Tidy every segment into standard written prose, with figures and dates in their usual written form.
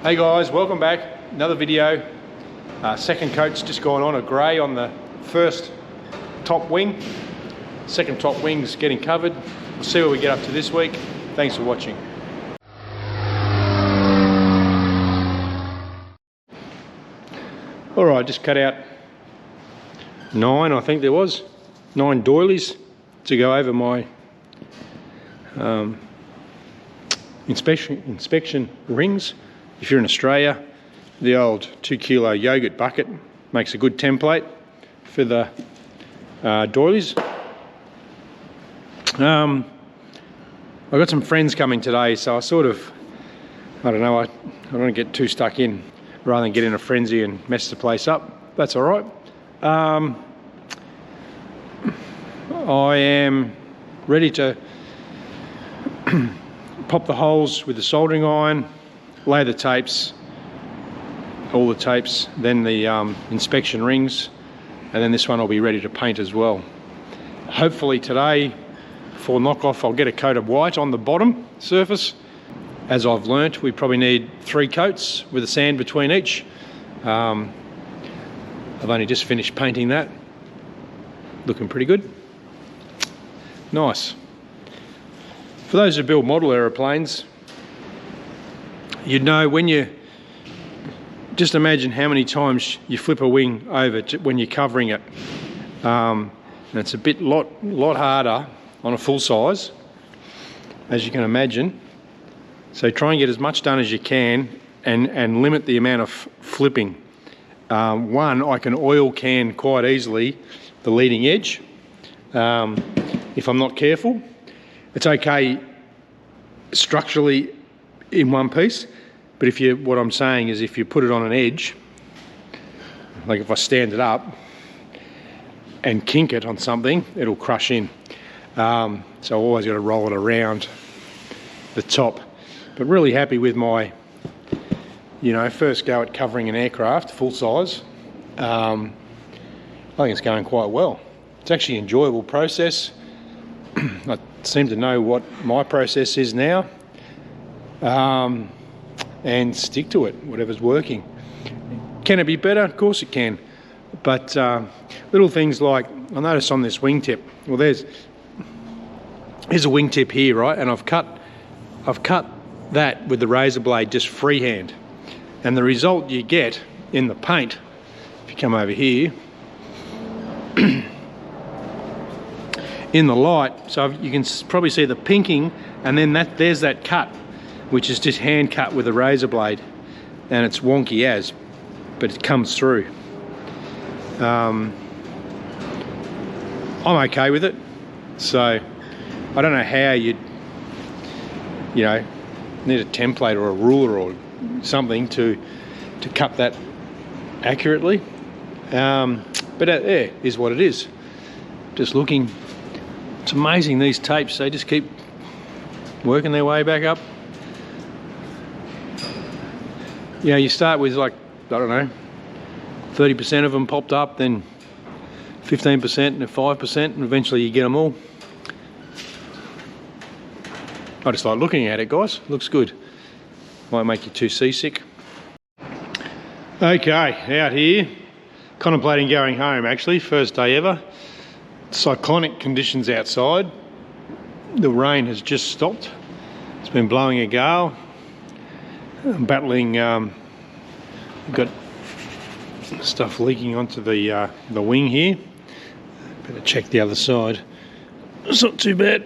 Hey guys, welcome back. Another video. Second coat's just gone on, a grey on the first top wing. Second top wing's getting covered. We'll see what we get up to this week. Thanks for watching. Alright, just cut out 9, I think there was. 9 doilies to go over my inspection rings. If you're in Australia, the old 2 kilo yogurt bucket makes a good template for the doilies. I've got some friends coming today, so I don't know, I don't want to get too stuck in rather than get in a frenzy and mess the place up. That's all right. I am ready to pop the holes with the soldering iron, lay the tapes, all the tapes, then the inspection rings, and then this one will be ready to paint as well. Hopefully today, for knockoff, I'll get a coat of white on the bottom surface. As I've learnt, we probably need 3 coats with a sand between each. I've only just finished painting that. Looking pretty good. Nice. For those who build model aeroplanes, you'd know when you just imagine how many times you flip a wing over when you're covering it. And it's a lot harder on a full size, as you can imagine. So try and get as much done as you can and limit the amount of flipping. One, I can oil can quite easily the leading edge if I'm not careful. It's okay structurally in one piece, but what I'm saying is if you put it on an edge, like if I stand it up and kink it on something, it'll crush in. So I've always got to roll it around the top. But really happy with my, first go at covering an aircraft, full size. I think it's going quite well. It's actually an enjoyable process. I seem to know what my process is now, and stick to it, whatever's working. Can it be better? Of course it can. But little things like, I noticed on this wingtip, well here's a wingtip here, right? And I've cut that with the razor blade just freehand. And the result you get in the paint, if you come over here, in the light, so you can probably see the pinking, and then there's that cut, which is just hand cut with a razor blade, and it's wonky as, but it comes through. I'm okay with it. So I don't know how you'd, need a template or a ruler or something to cut that accurately. But yeah, is what it is. Just looking. It's amazing, these tapes, they just keep working their way back up. You start with like, I don't know, 30% of them popped up, then 15% and 5%, and eventually you get them all. I just like looking at it, guys. Looks good. Might make you too seasick. Okay, out here, contemplating going home actually, first day ever. Cyclonic conditions outside. The rain has just stopped. It's been blowing a gale. I'm battling, I've got stuff leaking onto the wing here. Better check the other side. It's not too bad.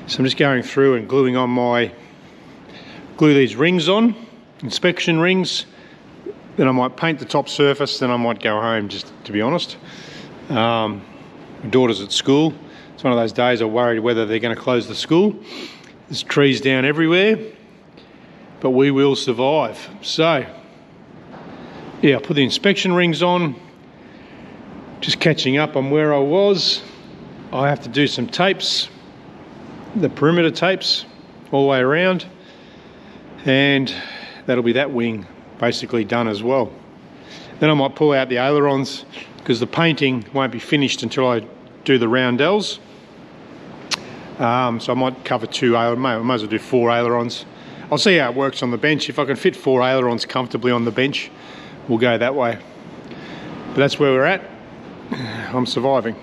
So I'm just going through and glue these rings on, inspection rings. Then I might paint the top surface, then I might go home, just to be honest. My daughter's at school. It's one of those days I'm worried whether they're going to close the school. There's trees down everywhere, but we will survive. So, yeah, I put the inspection rings on. Just catching up on where I was. I have to do some tapes, the perimeter tapes all the way around, and that'll be that wing basically done as well. Then I might pull out the ailerons because the painting won't be finished until I do the roundels. So I might cover 2 ailerons, might as well do 4 ailerons. I'll see how it works on the bench. If I can fit 4 ailerons comfortably on the bench, we'll go that way. But that's where we're at. I'm surviving.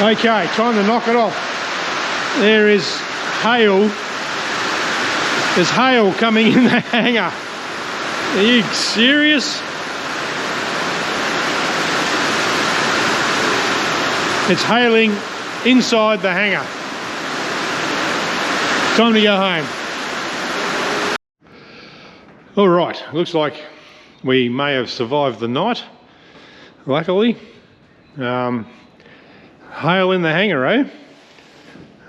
Okay, time to knock it off. There is hail. There's hail coming in the hangar. Are you serious? It's hailing inside the hangar. Time to go home. All right, looks like we may have survived the night, luckily. Hail in the hangar, eh?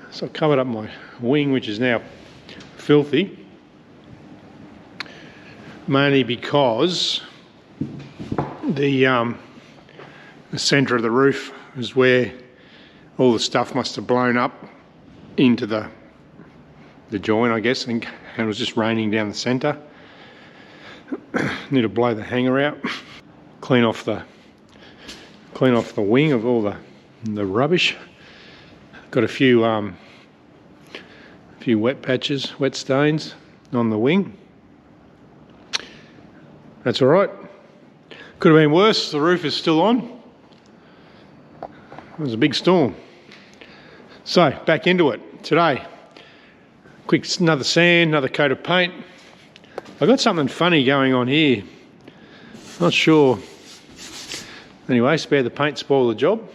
So I've covered up my wing, which is now filthy. Mainly because the centre of the roof is where all the stuff must have blown up into the joint, I guess, and it was just raining down the centre. Need to blow the hangar out, clean off the wing of all the rubbish. Got a few wet patches, wet stains on the wing. That's all right. Could have been worse. The roof is still on. It was a big storm. So back into it today. Quick, another sand, another coat of paint. I've got something funny going on here. Not sure. Anyway, spare the paint, spoil the job.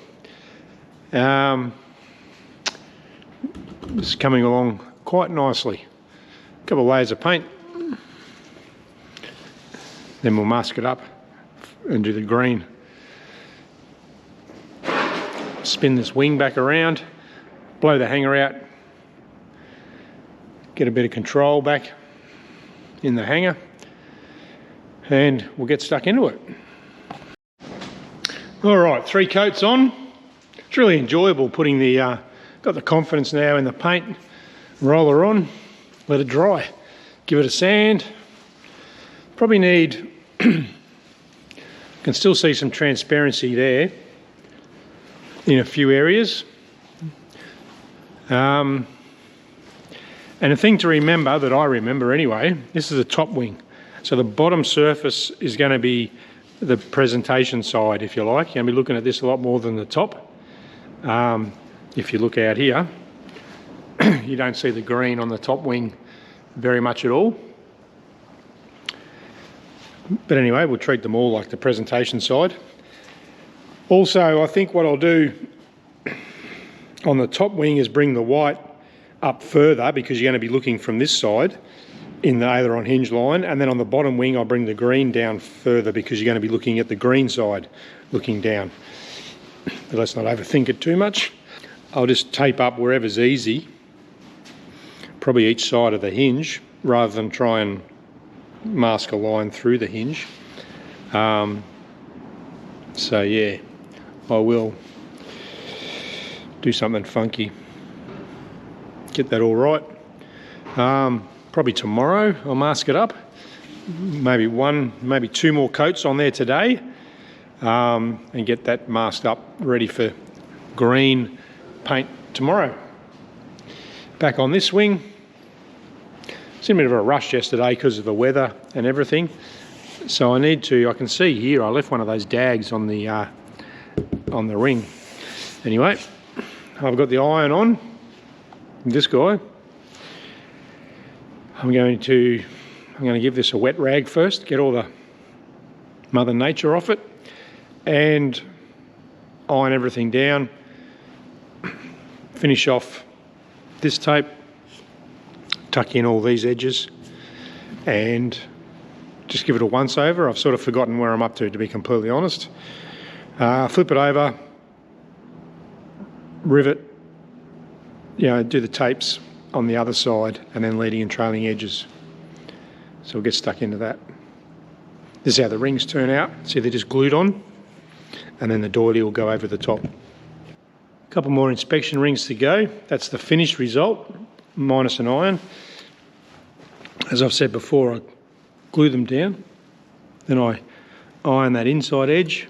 It's coming along quite nicely. A couple of layers of paint. Then we'll mask it up and do the green. Spin this wing back around, blow the hanger out, get a bit of control back in the hanger, and we'll get stuck into it. All right, 3 coats on. It's really enjoyable putting got the confidence now in the paint. Roller on, let it dry. Give it a sand. Probably need, can still see some transparency there in a few areas. And a thing to remember, that I remember anyway, this is a top wing. So the bottom surface is going to be the presentation side, if you like. You're going to be looking at this a lot more than the top. If you look out here, you don't see the green on the top wing very much at all. But anyway, we'll treat them all like the presentation side. Also, I think what I'll do on the top wing is bring the white up further, because you're going to be looking from this side in the aileron hinge line, and then on the bottom wing I'll bring the green down further, because you're going to be looking at the green side looking down. But let's not overthink it too much. I'll just tape up wherever's easy, probably each side of the hinge, rather than try and mask a line through the hinge. So yeah, I will do something funky, get that all right. Probably tomorrow I'll mask it up, maybe 2 more coats on there today, and get that masked up ready for green paint tomorrow. Back on this wing. It's in a bit of a rush yesterday because of the weather and everything. So I can see here I left one of those dags on the ring. Anyway, I've got the iron on this guy. I'm going to give this a wet rag first, get all the Mother Nature off it, and iron everything down. Finish off this tape, tuck in all these edges, and just give it a once over. I've sort of forgotten where I'm up to be completely honest. Flip it over, rivet, do the tapes on the other side, and then leading and trailing edges. So we'll get stuck into that. This is how the rings turn out. See, they're just glued on, and then the doily will go over the top. couple more inspection rings to go. That's the finished result, minus an iron. As I've said before, I glue them down, then I iron that inside edge.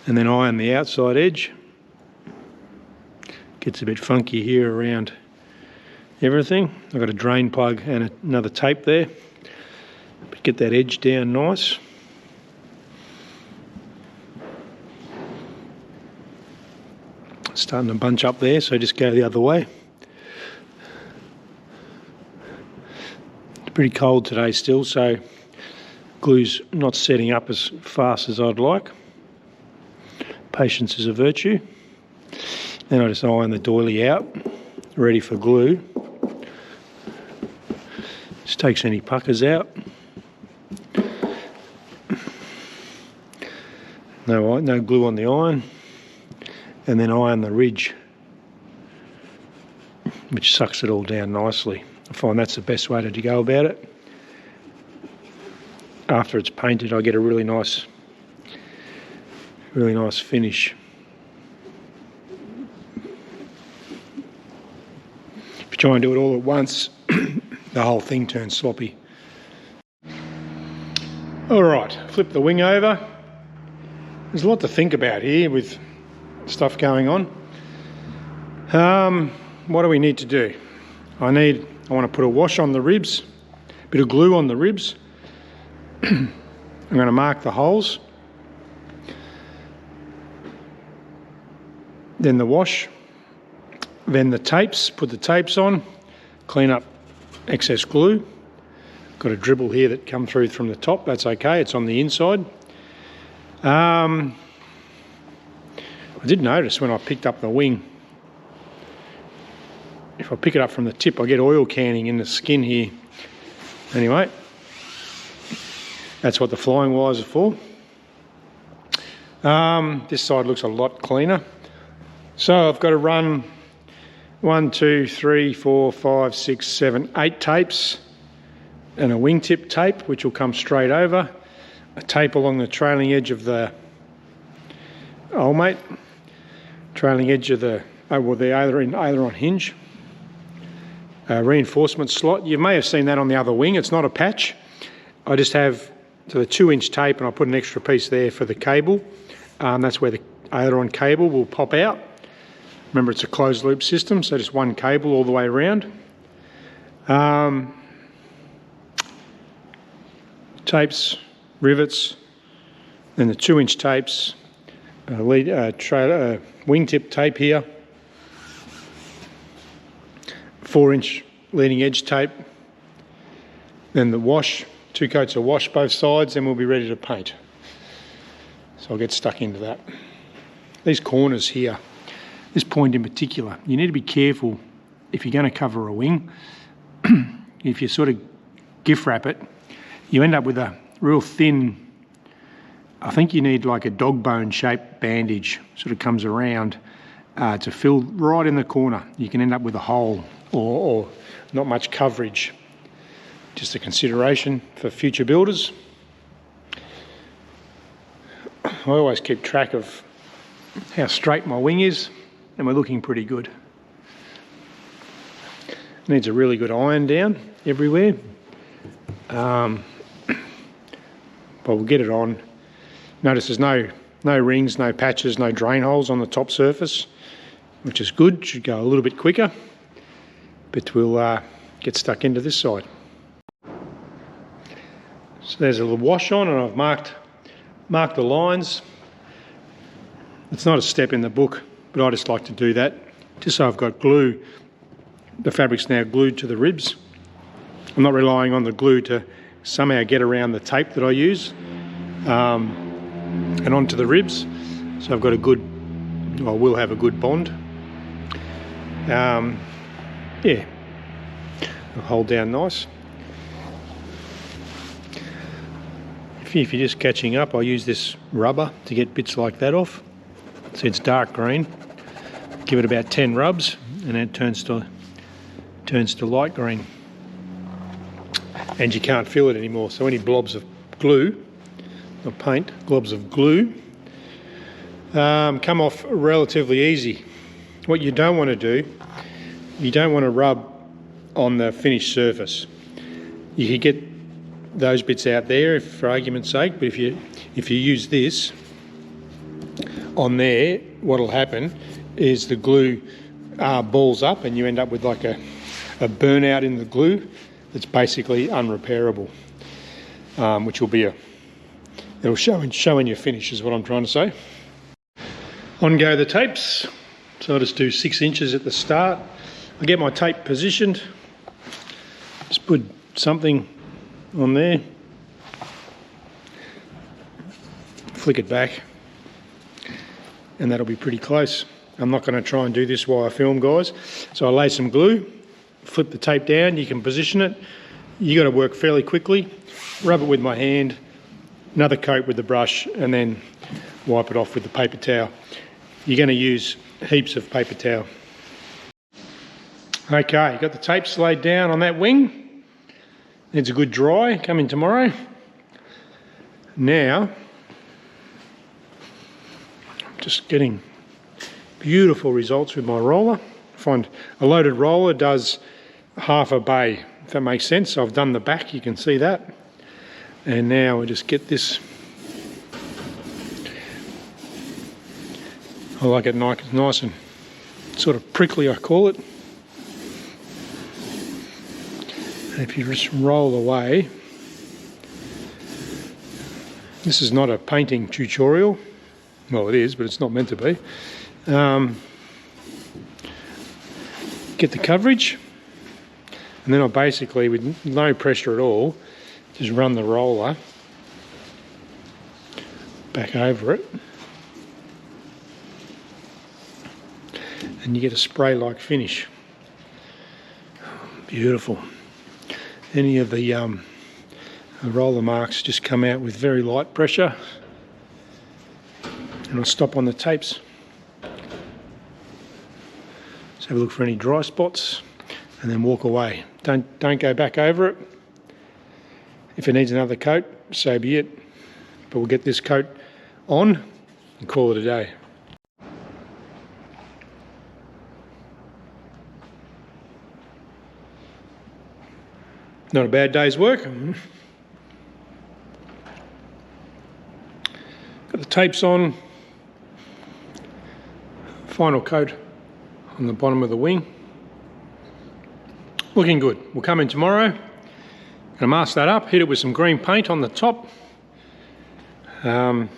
And then iron the outside edge. Gets a bit funky here around everything. I've got a drain plug and another tape there. But get that edge down nice. It's starting to bunch up there, so just go the other way. It's pretty cold today still, so glue's not setting up as fast as I'd like. Patience is a virtue. Then I just iron the doily out, ready for glue. Just takes any puckers out. No glue on the iron. And then iron the ridge, which sucks it all down nicely. I find that's the best way to go about it. After it's painted, I get a really nice finish. If you try and do it all at once, the whole thing turns sloppy. All right, flip the wing over. There's a lot to think about here with stuff going on. What do we need to do? I want to put a wash on the ribs, a bit of glue on the ribs. I'm going to mark the holes. Then the wash. Then the tapes, put the tapes on, clean up excess glue. Got a dribble here that come through from the top, that's okay, it's on the inside. I did notice when I picked up the wing, if I pick it up from the tip, I get oil canning in the skin here. Anyway, that's what the flying wires are for. This side looks a lot cleaner. So I've got to run 1, 2, 3, 4, 5, 6, 7, 8 tapes and a wingtip tape, which will come straight over. A tape along the trailing edge of the trailing edge of the aileron hinge. A reinforcement slot. You may have seen that on the other wing. It's not a patch. I just have the 2-inch tape and I put an extra piece there for the cable. That's where the aileron cable will pop out. Remember, it's a closed loop system, so just one cable all the way around. Tapes, rivets, then the 2-inch tapes, wingtip tape here, 4-inch leading edge tape, then the wash, 2 coats of wash both sides, then we'll be ready to paint. So I'll get stuck into that. These corners here, this point in particular, you need to be careful if you're going to cover a wing. If you sort of gift wrap it, you end up with a real thin, I think you need like a dog bone shaped bandage, sort of comes around to fill right in the corner. You can end up with a hole or not much coverage. Just a consideration for future builders. I always keep track of how straight my wing is, and we're looking pretty good. Needs a really good iron down everywhere. But we'll get it on. Notice there's no rings, no patches, no drain holes on the top surface, which is good. Should go a little bit quicker, but we'll get stuck into this side. So there's a little wash on, and I've marked the lines. It's not a step in the book, but I just like to do that, just so I've got glue. The fabric's now glued to the ribs. I'm not relying on the glue to somehow get around the tape that I use and onto the ribs. So I've got will have a good bond. Yeah, it'll hold down nice. If you're just catching up, I use this rubber to get bits like that off. So it's dark green. Give it about 10 rubs and it turns to light green. And you can't feel it anymore. So any blobs of glue of paint, globs of glue, come off relatively easy. What you don't want to do, you don't want to rub on the finished surface. You could get those bits out there for argument's sake, but if you use this on there, what'll happen is the glue balls up and you end up with like a burnout in the glue that's basically unrepairable, which will be it'll show in your finish is what I'm trying to say. On go the tapes. So I'll just do 6 inches at the start. I get my tape positioned, just put something on there, flick it back, and that'll be pretty close. I'm not going to try and do this while I film, guys. So I lay some glue, flip the tape down, you can position it. You got to work fairly quickly, rub it with my hand, another coat with the brush, and then wipe it off with the paper towel. You're going to use heaps of paper towel. Okay, got the tapes laid down on that wing. Needs a good dry, coming tomorrow. Now, I'm just getting beautiful results with my roller. I find a loaded roller does half a bay, if that makes sense. So I've done the back, you can see that. And now we just get this. I like it nice and sort of prickly, I call it. And if you just roll away, this is not a painting tutorial. Well, it is, but it's not meant to be. Get the coverage, and then I basically, with no pressure at all, just run the roller back over it. And you get a spray-like finish. Beautiful. Any of the roller marks just come out with very light pressure. And I'll stop on the tapes. Just have a look for any dry spots and then walk away. Don't go back over it. If it needs another coat, so be it. But we'll get this coat on and call it a day. Not a bad day's work. Got the tapes on. Final coat on the bottom of the wing. Looking good. We'll come in tomorrow. Gonna mask that up, hit it with some green paint on the top. What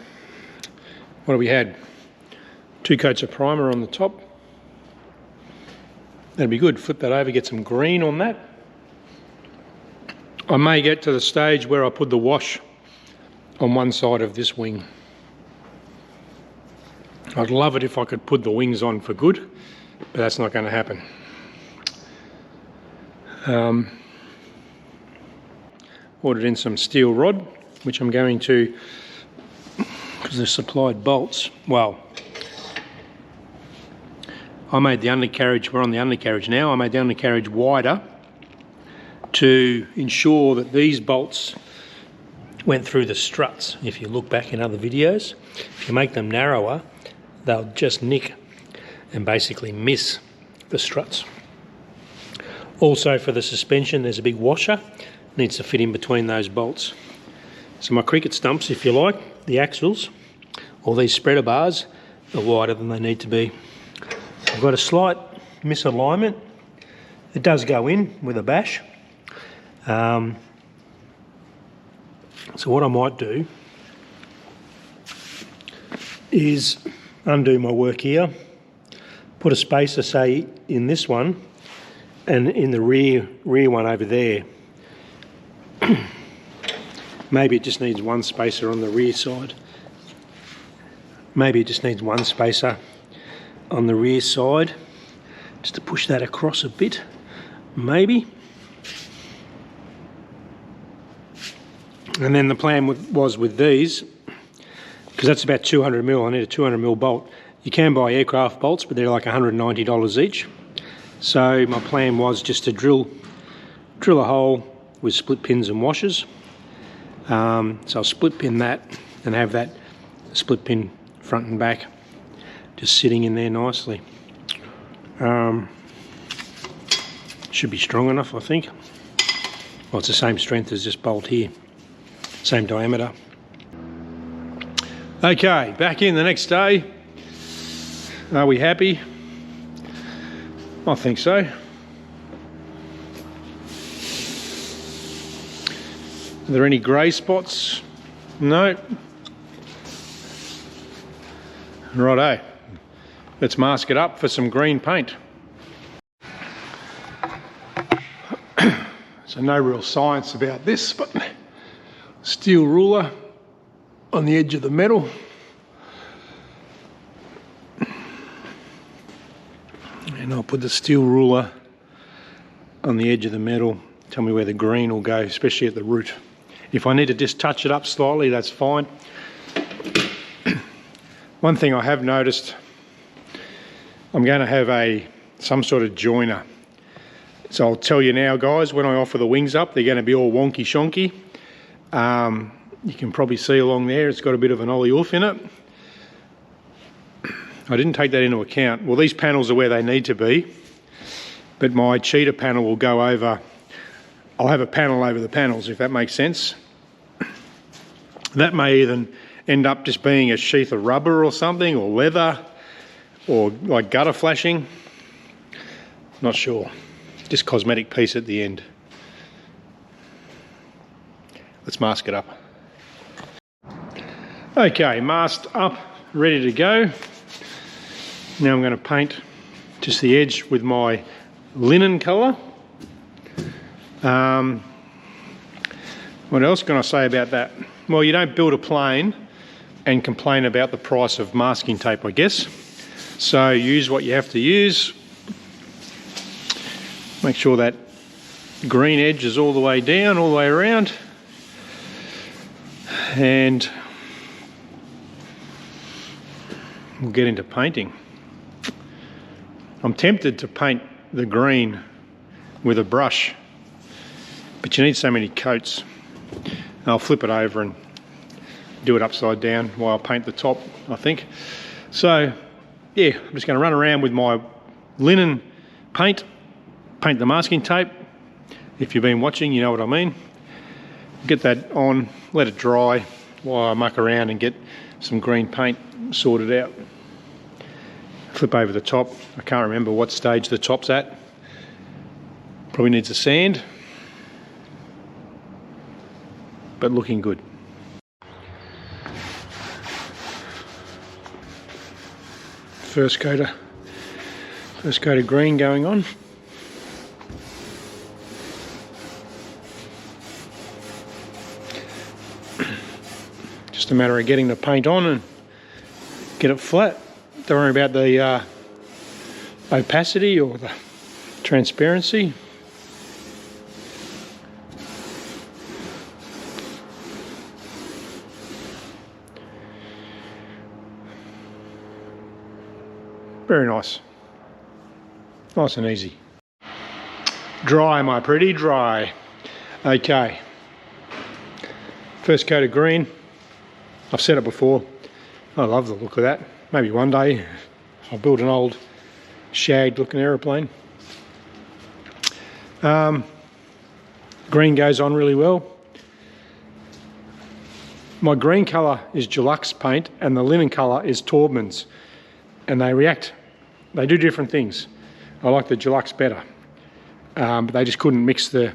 have we had? 2 coats of primer on the top. That'd be good. Flip that over, get some green on that. I may get to the stage where I put the wash on one side of this wing. I'd love it if I could put the wings on for good, but that's not going to happen. Ordered in some steel rod, which I'm going to, because they're supplied bolts. Well, I made the undercarriage, we're on the undercarriage now, I made the undercarriage wider to ensure that these bolts went through the struts. If you look back in other videos, if you make them narrower, they'll just nick and basically miss the struts. Also for the suspension, there's a big washer, needs to fit in between those bolts. So my cricket stumps, if you like, the axles, or these spreader bars, are wider than they need to be. I've got a slight misalignment. It does go in with a bash. So what I might do is undo my work here, put a spacer, say, in this one, and in the rear one over there. Maybe it just needs one spacer on the rear side. Maybe it just needs one spacer on the rear side, just to push that across a bit, maybe. And then the plan was with these, because that's about 200mm, I need a 200mm bolt. You can buy aircraft bolts, but they're like $190 each. So my plan was just to drill a hole with split pins and washers. So I'll split pin that and have that split pin front and back just sitting in there nicely. Should be strong enough, I think. Well, it's the same strength as this bolt here, same diameter. Okay, back in the next day. Are we happy? I think so. Are there any grey spots? No. Righto. Let's mask it up for some green paint. So no real science about this, but steel ruler on the edge of the metal. And I'll put the steel ruler on the edge of the metal. Tell me where the green will go, especially at the root. If I need to just touch it up slightly, that's fine. One thing I have noticed, I'm going to have some sort of joiner. So I'll tell you now, guys, when I offer the wings up, they're going to be all wonky shonky. You can probably see along there, it's got a bit of an ollie oof in it. I didn't take that into account. Well, these panels are where they need to be, but my cheater panel will go over. I'll have a panel over the panels, if that makes sense. That may even end up just being a sheath of rubber or something, or leather, or like gutter flashing. Not sure. Just cosmetic piece at the end. Let's mask it up. Okay, masked up, ready to go. Now I'm going to paint just the edge with my linen colour. What else can I say about that? Well, you don't build a plane and complain about the price of masking tape, I guess. So use what you have to use. Make sure that green edge is all the way down, all the way around. And we'll get into painting. I'm tempted to paint the green with a brush, but you need so many coats. I'll flip it over and do it upside down while I paint the top, I think. So yeah, I'm just going to run around with my linen paint the masking tape. If you've been watching, you know what I mean. Get that on, let it dry while I muck around and get some green paint sorted out. Flip over the top. I can't remember what stage the top's at. Probably needs a sand, but looking good. First coat of green going on. Just a matter of getting the paint on and get it flat. Don't worry about the opacity or the transparency. Very nice. Nice and easy. Dry, my pretty, dry. Okay. First coat of green. I've said it before. I love the look of that. Maybe one day I'll build an old shagged looking aeroplane. Green goes on really well. My green colour is Deluxe paint and the linen colour is Taubman's, and they react. They do different things. I like the Deluxe better, but they just couldn't mix the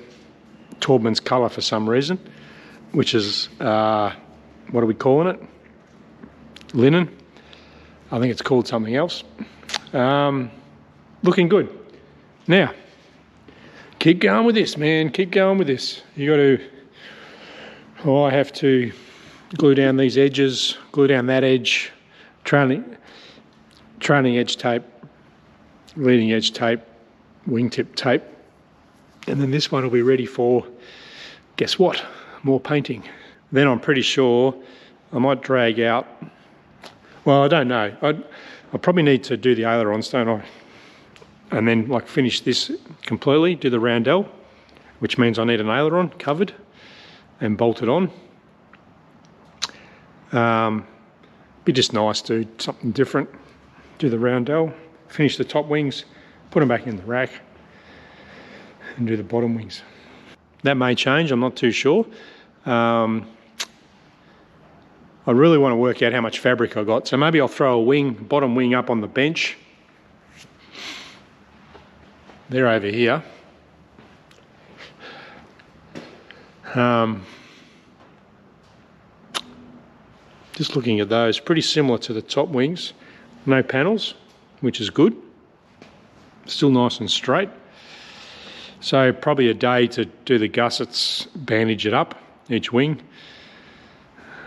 Taubman's colour for some reason, which is, what are we calling it? Linen. I think it's called something else. Looking good. Now, keep going with this, man. Keep going with this. You got to, I have to glue down these edges, glue down that edge, trailing edge tape, leading edge tape, wingtip tape, and then this one will be ready for, guess what? More painting. Then I'm pretty sure I might drag out, well, I don't know. I probably need to do the ailerons, don't I? And then like finish this completely, do the roundel, which means I need an aileron covered and bolted on. Be just nice to do something different. Do the roundel, finish the top wings, put them back in the rack, and do the bottom wings. That may change, I'm not too sure. I really want to work out how much fabric I got, so maybe I'll throw a bottom wing up on the bench. They're over here. Just looking at those, pretty similar to the top wings. No panels, which is good. Still nice and straight. So probably a day to do the gussets, bandage it up, each wing.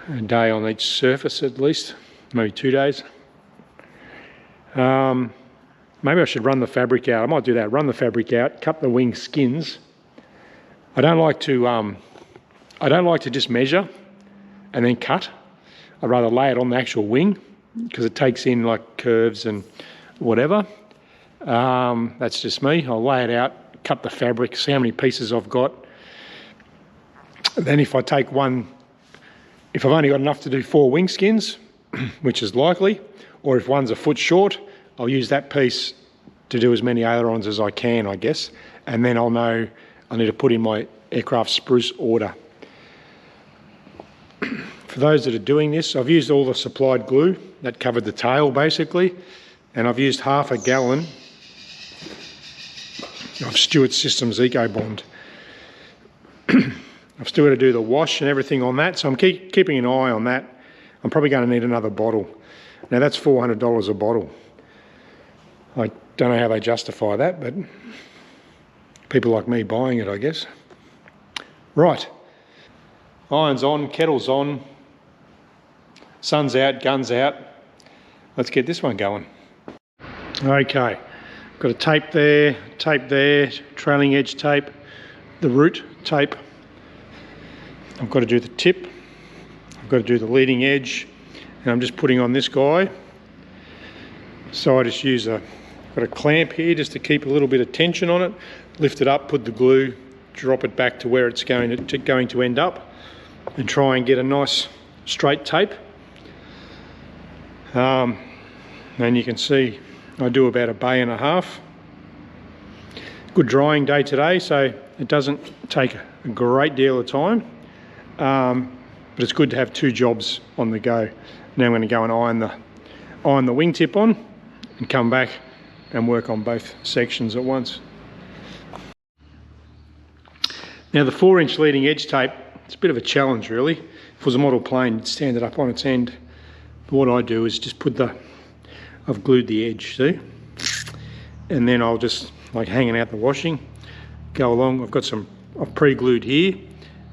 A day on each surface at least, maybe 2 days. Maybe I should run the fabric out. I might do that, run the fabric out, cut the wing skins. I don't like to just measure and then cut. I'd rather lay it on the actual wing because it takes in like curves and whatever. That's just me. I'll lay it out, cut the fabric, see how many pieces I've got. Then if I take one, if I've only got enough to do 4 wing skins, which is likely, or if one's a foot short, I'll use that piece to do as many ailerons as I can, I guess. And then I'll know I need to put in my aircraft spruce order. For those that are doing this, I've used all the supplied glue that covered the tail basically, and I've used half a gallon of Stewart Systems EcoBond. I've still got to do the wash and everything on that, so I'm keeping an eye on that. I'm probably going to need another bottle. Now that's $400 a bottle. I don't know how they justify that, but people like me buying it, I guess. Right, iron's on, kettle's on, sun's out, gun's out. Let's get this one going. Okay, got a tape there, trailing edge tape, the root tape. I've got to do the tip, I've got to do the leading edge, and I'm just putting on this guy. So I just use got a clamp here just to keep a little bit of tension on it, lift it up, put the glue, drop it back to where it's going to end up, and try and get a nice straight tape. And you can see I do about 1.5 bays. Good drying day today, so it doesn't take a great deal of time, but it's good to have 2 jobs on the go. Now I'm going to go and iron the wingtip on and come back and work on both sections at once. Now the 4-inch leading edge tape, it's a bit of a challenge really. If it was a model plane, you'd stand it up on its end. But what I do is just I've glued the edge, see? And then I'll just, like hanging out the washing, go along. I've pre-glued here.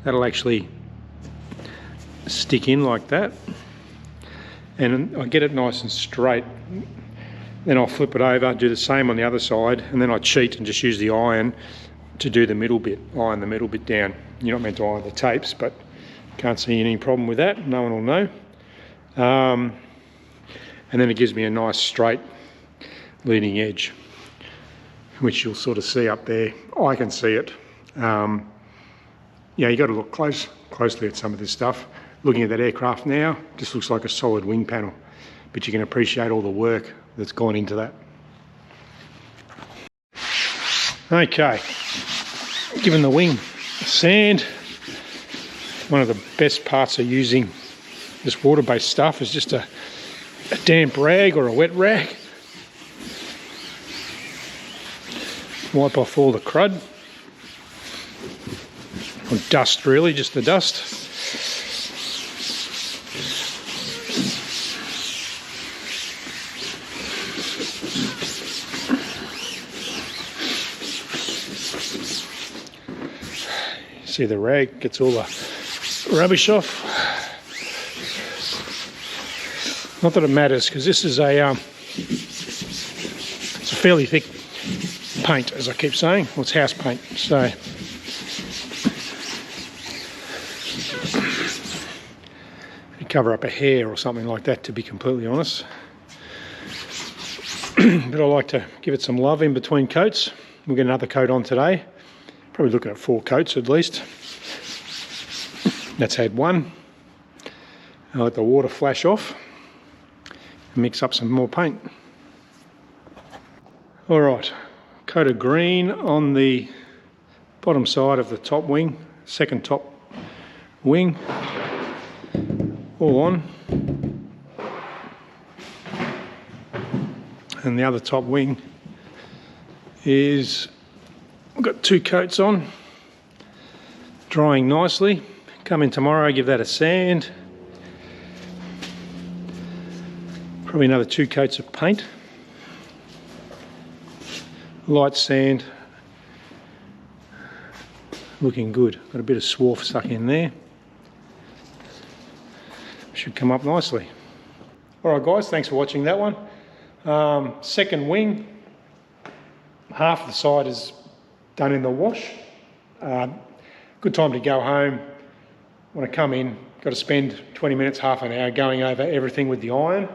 That'll actually stick in like that. And I get it nice and straight. Then I'll flip it over, do the same on the other side, and then I cheat and just use the iron to do the middle bit, iron the middle bit down. You're not meant to iron the tapes, but can't see any problem with that. No one will know. And then it gives me a nice straight leading edge, which you'll sort of see up there. I can see it. Yeah, you got to look closely at some of this stuff. Looking at that aircraft now, just looks like a solid wing panel, but you can appreciate all the work that's gone into that. Okay, giving the wing a sand. One of the best parts of using this water-based stuff is just a damp rag or a wet rag. Wipe off all the crud. Or dust really, just the dust. See the rag gets all the rubbish off. Not that it matters, because this is it's a fairly thick paint, as I keep saying. Well, it's house paint, so you cover up a hair or something like that, to be completely honest. But I like to give it some love in between coats. We'll get another coat on today. Probably looking at 4 coats at least. That's had 1. I'll let the water flash off and mix up some more paint. All right, coat of green on the bottom side of the top wing, second top wing, all on. And the other top wing is, I've got 2 coats on, drying nicely. Come in tomorrow, give that a sand. Probably another 2 coats of paint. Light sand. Looking good. Got a bit of swarf stuck in there. Should come up nicely. Alright guys, thanks for watching that one. Second wing, half the side is done in the wash. Good time to go home. When I come in, got to spend 20 minutes, half an hour going over everything with the iron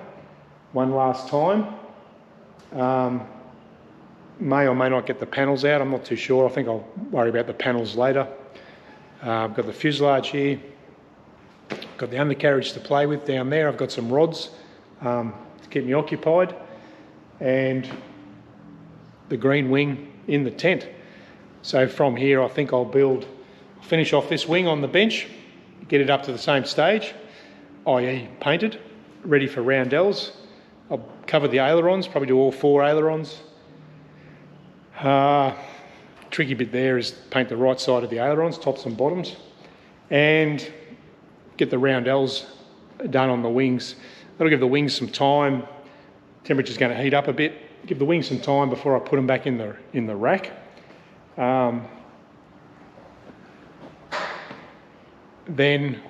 one last time. May or may not get the panels out, I'm not too sure. I think I'll worry about the panels later. I've got the fuselage here. Got the undercarriage to play with down there. I've got some rods to keep me occupied. And the green wing in the tent. So from here I think I'll finish off this wing on the bench, get it up to the same stage, i.e. painted, ready for roundels. I'll cover the ailerons, probably do all 4 ailerons. Tricky bit there is paint the right side of the ailerons, tops and bottoms, and get the roundels done on the wings. That'll give the wings some time. Temperature's going to heat up a bit. Give the wings some time before I put them back in the rack. Then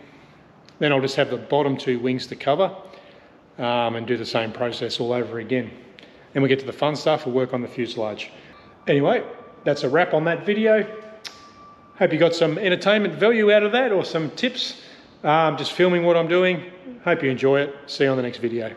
I'll just have the bottom 2 wings to cover and do the same process all over again. Then we get to the fun stuff, we'll work on the fuselage. Anyway, that's a wrap on that video. Hope you got some entertainment value out of that or some tips. Just filming what I'm doing. Hope you enjoy it. See you on the next video.